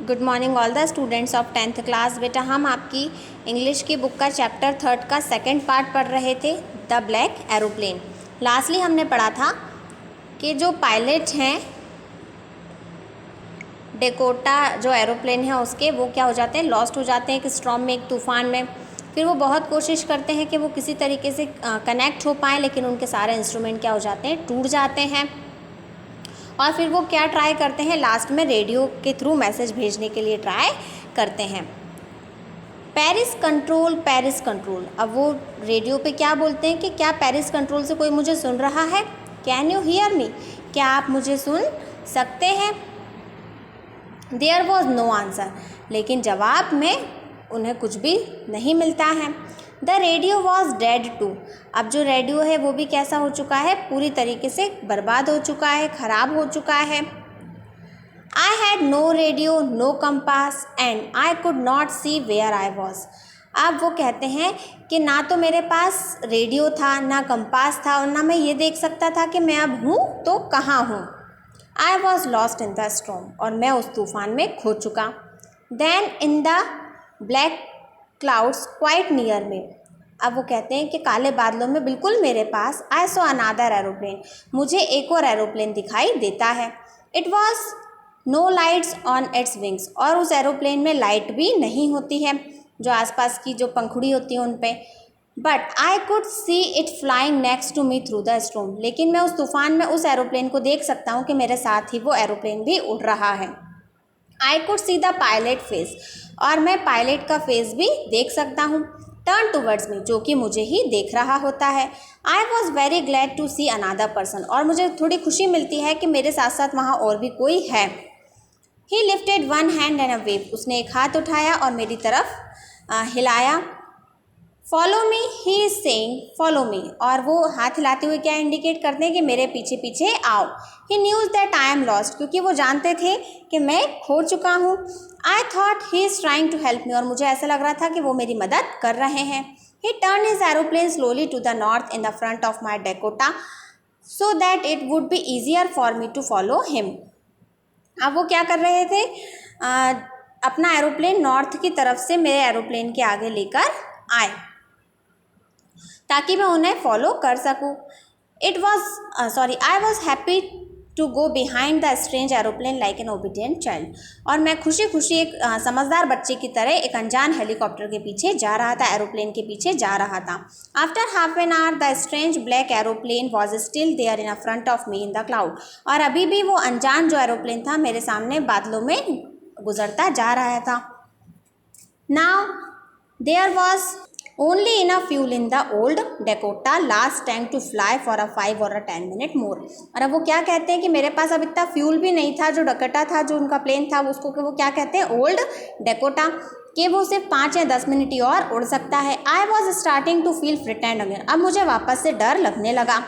Good morning all the students of 10th class. बेटा हम आपकी इंग्लिश की बुक का चैप्टर 3 का सेकंड पार्ट पढ़ रहे थे, द ब्लैक एरोप्लेन। लास्टली हमने पढ़ा था कि जो पायलट हैं डेकोटा जो एरोप्लेन है उसके, वो क्या हो जाते हैं, लॉस्ट हो जाते हैं एक स्टॉर्म में, एक तूफ़ान में। फिर वो बहुत कोशिश करते हैं कि वो किसी तरीके से कनेक्ट हो पाएँ, लेकिन उनके सारे इंस्ट्रूमेंट क्या हो जाते हैं, टूट जाते हैं। और फिर वो क्या ट्राई करते हैं, लास्ट में रेडियो के थ्रू मैसेज भेजने के लिए ट्राई करते हैं। Paris control, Paris control. अब वो रेडियो पे क्या बोलते हैं कि क्या पेरिस कंट्रोल से कोई मुझे सुन रहा है, कैन यू हियर मी, क्या आप मुझे सुन सकते हैं। देयर वॉज नो आंसर, लेकिन जवाब में उन्हें कुछ भी नहीं मिलता है। The radio was dead too. अब जो रेडियो है वो भी कैसा हो चुका है, पूरी तरीके से बर्बाद हो चुका है, ख़राब हो चुका है। I had no radio, no compass and I could not see where I was. अब वो कहते हैं कि ना तो मेरे पास रेडियो था, ना कंपास था, और ना मैं ये देख सकता था कि मैं अब हूँ तो कहाँ हूँ। I was lost in the storm, और मैं उस तूफ़ान में खो चुका। Then in the black clouds quite near me. अब वो कहते हैं कि काले बादलों में बिल्कुल मेरे पास, आई सॉ अनदर एरोप्लेन, मुझे एक और एरोप्लेन दिखाई देता है। It was no lights on its wings, और उस एरोप्लेन में लाइट भी नहीं होती है, जो आसपास की जो पंखुड़ी होती है उन पे। But I could see it flying next to me through the storm, लेकिन मैं उस तूफ़ान में उस एरोप्लेन को देख सकता हूँ कि मेरे साथ ही वो एरोप्लेन भी उड़ रहा है। आई could see the pilot face, और मैं पायलट का फेस भी देख सकता हूँ, टर्न टूवर्ड्स मी, जो कि मुझे ही देख रहा होता है। I was very glad to see another person, और मुझे थोड़ी खुशी मिलती है कि मेरे साथ साथ वहाँ और भी कोई है। ही lifted one hand and a wave, उसने एक हाथ उठाया और मेरी तरफ हिलाया। Follow me, he is saying follow me, और वो हाथ हिलाते हुए क्या इंडिकेट करते हैं कि मेरे पीछे पीछे आओ। He knows that I am lost, क्योंकि वो जानते थे कि मैं खो चुका हूँ। I thought he is trying to help me, और मुझे ऐसा लग रहा था कि वो मेरी मदद कर रहे हैं। He turn his aeroplane slowly to the north in the front of my Dakota so that it would be easier for me to follow him. अब वो क्या कर रहे थे, अपना एरोप्लेन नॉर्थ की तरफ से मेरे एरोप्लेन के आगे लेकर आए ताकि मैं उन्हें फॉलो कर सकूं। I was happy to go behind the strange aeroplane like an obedient child, और मैं खुशी खुशी एक समझदार बच्चे की तरह एक अनजान हेलीकॉप्टर के पीछे जा रहा था, एरोप्लेन के पीछे जा रहा था। After half an hour the strange black aeroplane was still there in front of me in the cloud, और अभी भी वो अनजान जो एरोप्लेन था मेरे सामने बादलों में गुजरता जा रहा था। Now there was only enough fuel in the old Dakota last tank to fly for a 5 or a 10 minute more। और अब वो क्या कहते हैं कि मेरे पास अब इतना फ्यूल भी नहीं था, जो डकोटा था, जो उनका प्लेन था, उसको वो क्या कहते हैं, ओल्ड डेकोटा, कि वो सिर्फ 5 या 10 मिनट ही और उड़ सकता है। I was starting to feel frightened again, अब मुझे वापस से डर लगने लगा।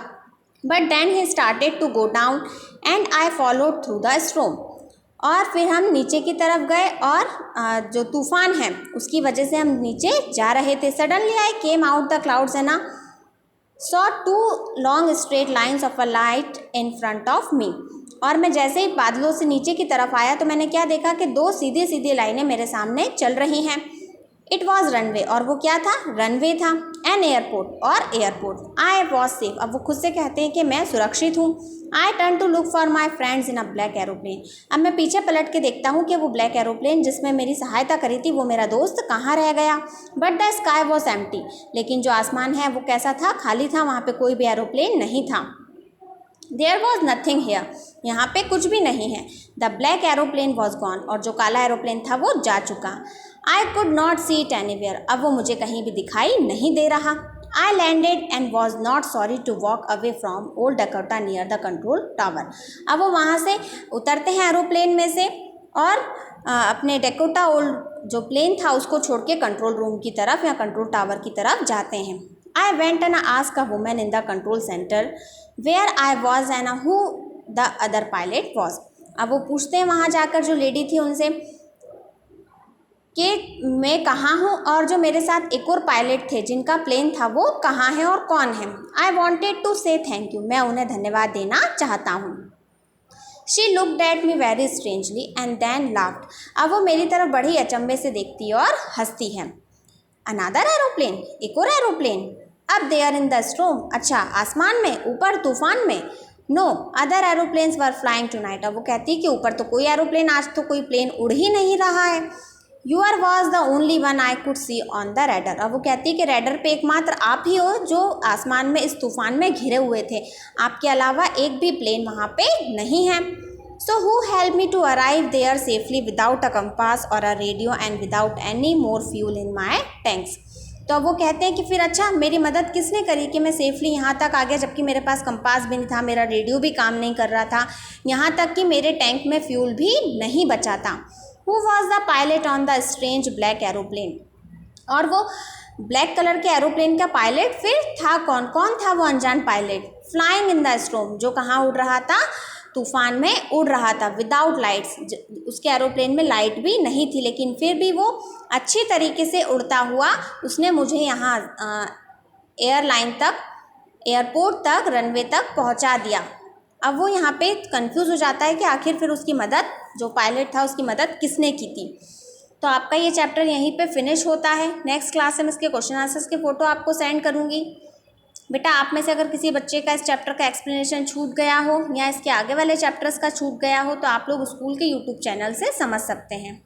But then he started to go down and I followed through the storm, और फिर हम नीचे की तरफ गए, और जो तूफ़ान है उसकी वजह से हम नीचे जा रहे थे। Suddenly I came out the clouds and saw 2 long straight lines of a light in front of मी, और मैं जैसे ही बादलों से नीचे की तरफ आया तो मैंने क्या देखा कि 2 सीधी सीधी लाइनें मेरे सामने चल रही हैं। इट वॉज रनवे, और वो क्या था, रनवे था। एन एयरपोर्ट, और एयरपोर्ट। आई वॉज सेफ, अब वो खुद से कहते हैं कि मैं सुरक्षित हूँ। I turn to look for my friends in a black aeroplane, अब मैं पीछे पलट के देखता हूँ कि वो ब्लैक एरोप्लेन जिसमें मेरी सहायता करी थी वो मेरा दोस्त कहाँ रह गया। But the sky was empty, लेकिन जो आसमान है वो कैसा था, खाली था, वहाँ पे कोई भी एरोप्लेन नहीं था। देयर वॉज नथिंग हेयर, यहाँ पे कुछ भी नहीं है। The black aeroplane was gone, और जो काला एरोप्लेन था वो जा चुका। I could not see it anywhere, अब वो मुझे कहीं भी दिखाई नहीं दे रहा। I landed and was not sorry to walk away from old Dakota near the control tower. अब वो वहाँ से उतरते हैं एरोप्लेन में से, और अपने डेकोटा ओल्ड जो प्लेन था उसको छोड़ के कंट्रोल रूम की तरफ या कंट्रोल टावर की तरफ जाते हैं। I went and ask a woman in the control centre where I was and who the other pilot was. अब वो पूछते हैं वहाँ जाकर जो लेडी थी उनसे कि मैं कहाँ हूँ, और जो मेरे साथ एक और पायलट थे जिनका प्लेन था वो कहाँ है और कौन है। I wanted to say thank you, मैं उन्हें धन्यवाद देना चाहता हूँ। She looked at me very strangely and then laughed. अब वो मेरी तरफ बड़ी अचंभे से देखती है और हंसती है। अनदर एरोप्लेन, एक और एरोप्लेन। अब they are in the storm, अच्छा आसमान में, ऊपर तूफान में। No other aeroplanes were flying tonight. अब वो कहती है कि ऊपर तो कोई एरोप्लेन, आज तो कोई प्लेन उड़ ही नहीं रहा है। Your was the only one I could see on the radar. अब वो कहती है कि रेडर पे एकमात्र आप ही हो जो आसमान में इस तूफान में घिरे हुए थे, आपके अलावा एक भी प्लेन वहाँ पे नहीं है। So who help me to arrive there safely without a compass और a radio and without any more fuel in my tanks. तो अब वो कहते हैं कि फिर अच्छा मेरी मदद किसने करी कि मैं सेफली यहाँ तक आ गया, जबकि मेरे पास कंपास भी नहीं था, मेरा रेडियो भी काम नहीं कर रहा था, यहाँ तक कि मेरे टैंक में फ्यूल भी नहीं बचा था। Who was the pilot on the strange black aeroplane. और वो ब्लैक कलर के एरोप्लेन का पायलट फिर था कौन, कौन था वो अनजान pilot. Flying in the storm, जो कहाँ उड़ रहा था, तूफान में उड़ रहा था। विदाउट लाइट्स, उसके एरोप्लेन में लाइट भी नहीं थी, लेकिन फिर भी वो अच्छी तरीके से उड़ता हुआ उसने मुझे यहाँ एयरलाइन तक, एयरपोर्ट तक, रनवे तक पहुँचा दिया। अब वो यहाँ पे कंफ्यूज हो जाता है कि आखिर फिर उसकी मदद, जो पायलट था उसकी मदद किसने की थी। तो आपका ये चैप्टर यहीं पे फिनिश होता है। नेक्स्ट क्लास में इसके क्वेश्चन आंसर्स के फ़ोटो आपको सेंड करूँगी। बेटा आप में से अगर किसी बच्चे का इस चैप्टर का एक्सप्लेनेशन छूट गया हो या इसके आगे वाले चैप्टर्स का छूट गया हो तो आप लोग स्कूल के यूट्यूब चैनल से समझ सकते हैं।